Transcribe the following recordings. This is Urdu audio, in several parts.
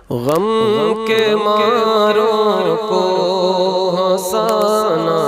غم کے ماروں کو ہنسانا،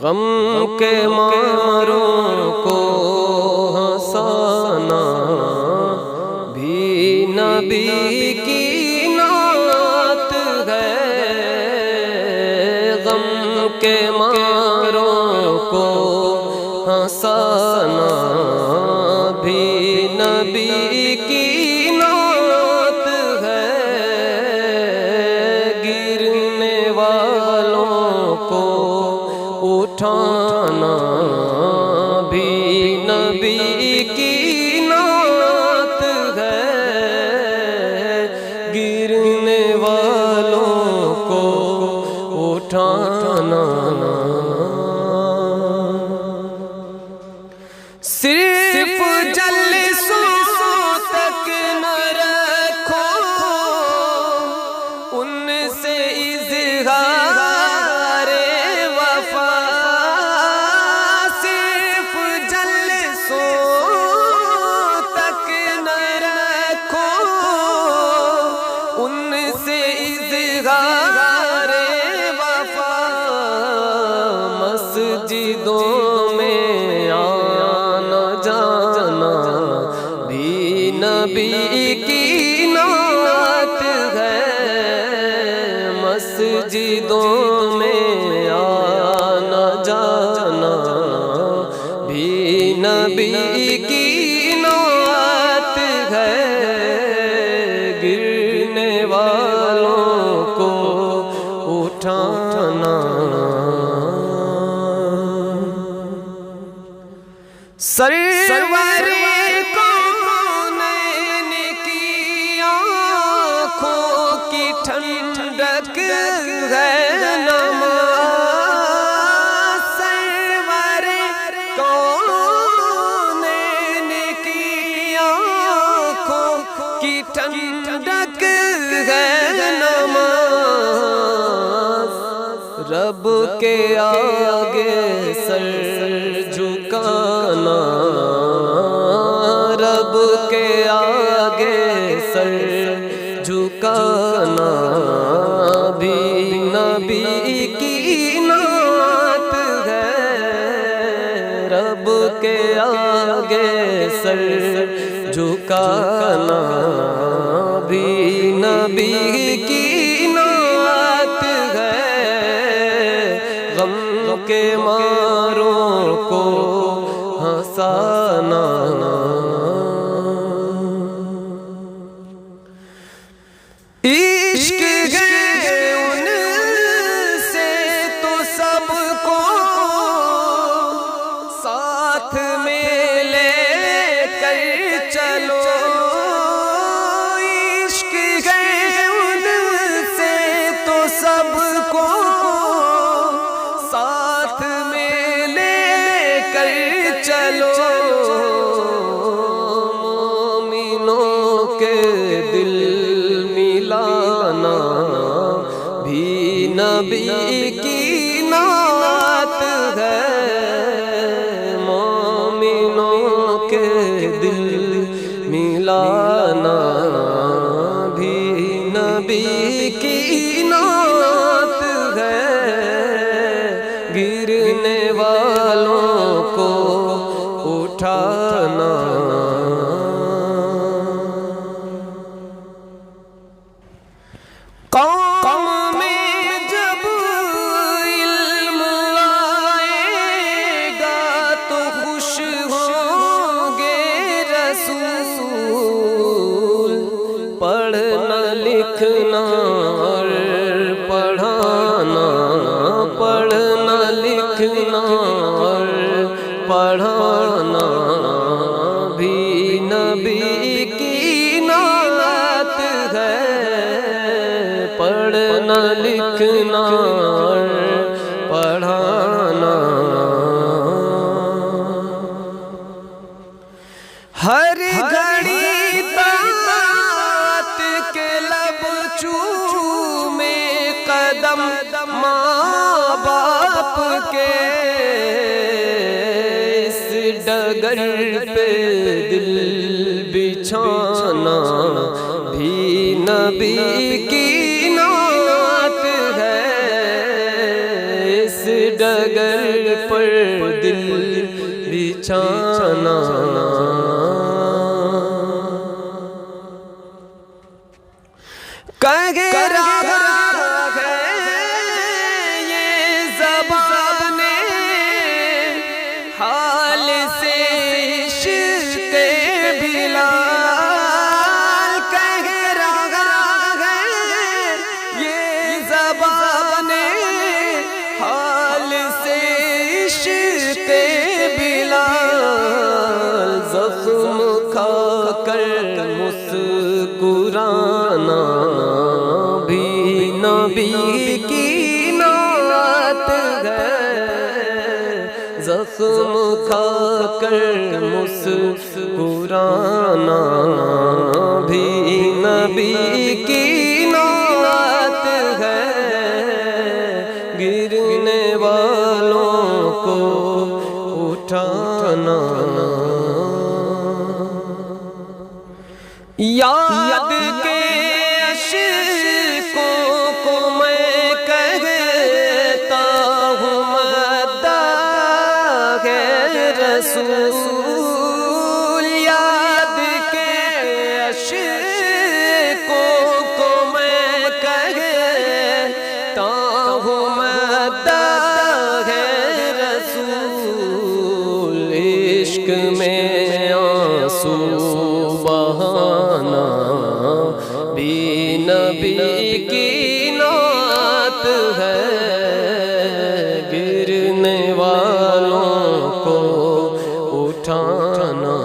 غم کے ماروں کو ہنسانا بھی نبی کی نعت ہے، غم کے ماروں کو ہنسانا بھی نبی کی نعت ہے، گرنے والوں کو اٹھانا بھی نبی کی نعت ہے، گرنے والوں کو اٹھانا، صرف جلسوں تک نہ رکھو ان سے اظہار وفا، صرف جلسوں تک نہ رکھو ان سے اظہار وفا، مسجدوں میں نبی کی نعت ہے، مسجدوں میں آنا جانا بھی نبی کی نعت ہے، گرنے والوں کو اٹھانا، سرور کی ٹھنڈک ہے نماز، سرور کونین کی آنکھوں کی ٹھنڈک ہے نماز، رب کے آگے سر جھکانا، رب کے آگے سر جھکانا بھی نبی کی نعت ہے، رب کے آگے سر جھکانا بھی نبی کی نعت ہے، غم کے ماروں کو ہنسانا، عشق ہے ان سے تو سب کو ساتھ میں لے کر چلو، عشق ہے ان سے تو سب کو ساتھ میں لے کر چلو، مومنوں کے دل ملانا بھی نبی کی نعت ہے، مومنوں کے دل ملانا بھی نبی کی نعت ہے، گرنے والوں کو اٹھانا، قوم میں جب علم آئے گا تو خوش ہوں گے رسول، پڑھنا لکھنا اور پڑھانا، پڑھنا لکھنا اور پڑھانا بھی نبی کی نعت ہے، پڑھنا لکھنا اور پڑھانا، ہر گھڑی طاعت کے لب چومے قدم ماں باپ کے، اس ڈگر پہ دل بچھانا بھی نبی کی نعت ہے، اس ڈگر پر دل بچھانا کہہ رہا ہے یہ زبان حال سے عشق بلال، کہہ رہا ہے یہ زبان حال سے عشق بلال، زخم کھا کر مسکرانا بھی نبی کی نعت ہے، زخم کھا کر مسکرانا بھی نبی کی نعت ہے، گرنے والوں کو اٹھانا یاد کے عشقوں کو میں کہتا ہوں مداح رسول، یاد کے عشقوں کو میں کہتا ہوں مداح رسول، عشق میں آنسو بہانا بھی نبی کی نعت ہے، گرنے والوں کو اٹھانا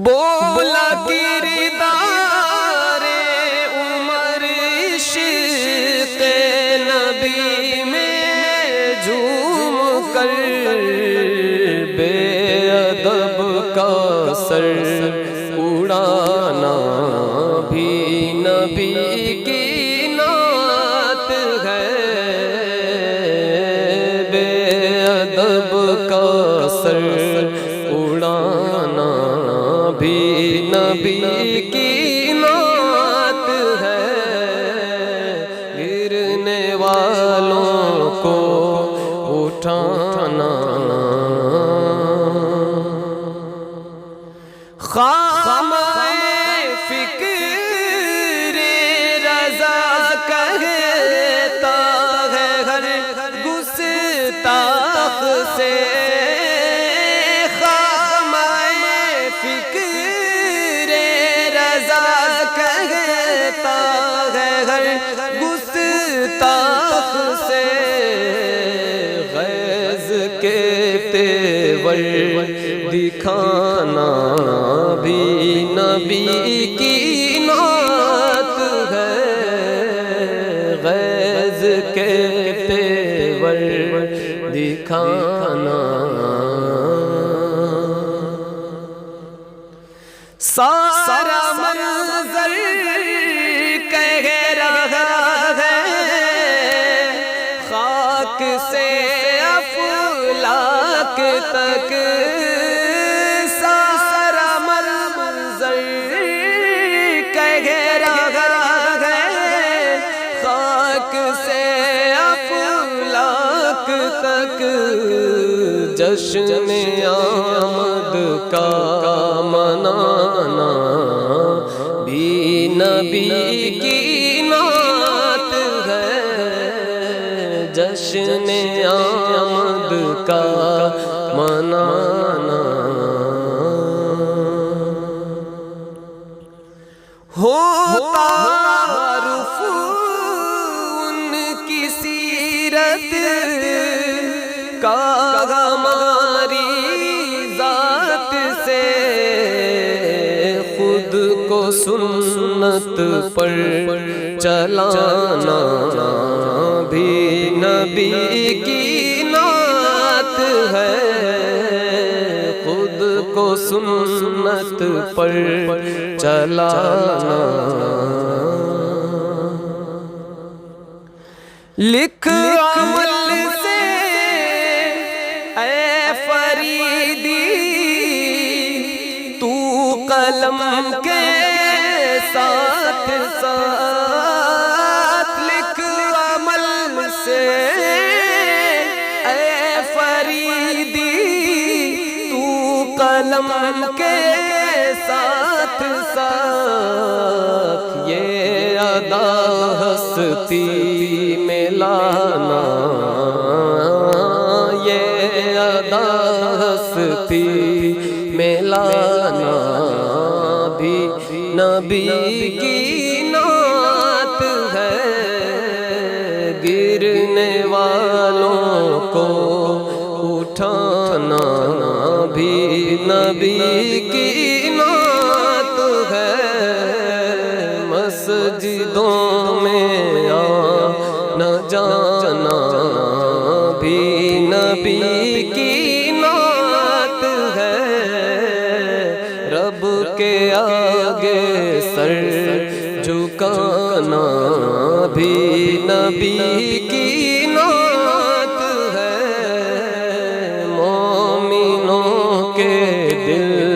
بولا کردار عمر عشق نبی میں جھوم کر، بے ادب کا سر اڑانا بھی نبی کی نعت ہے، بے ادب کا سر اڑانا بھی نبی کی نعت ہے، گرنے والوں کو اٹھانا خامۂ فکر رضا کہتا ہے ہر گستاخ سے، خامۂ فکر رضا کہتا ہے ہر گستاخ سے، غیظ کے تیور دکھانا بھی نبی کی نعت ہے، غیظ کے تیور دکھانا سارا منظر کہہ رہا ہے خاک سے افلاک تک، سارا منظر کہہ رہا ہے خاک سے افلاک تک، جشن آمد کا منانا بھی نبی کی نعت ہے، جشن آمد کا منانا ہو تعارف ان کی سیرت کا ہماری ذات سے، خود کو سنت پر چلانا بھی نبی کی نعت ہے، خود کو سنت پر چلانا لکھ عمل سے قلم کے ساتھ ساتھ لکھ عمل سے اے فریدی، تو قلم کے ساتھ ساتھ یہ ادا ہستی میں لانا، یہ ادا ہستی میں لانا بھی نبی کی نعت ہے، گرنے والوں کو اٹھانا بھی نبی کی نعت ہے، مسجدوں میں آنا جانا بھی نبی کی نعت ہے، رب کے آگے سر جھکانا بھی نبی کی نعت ہے، مومنوں کے دل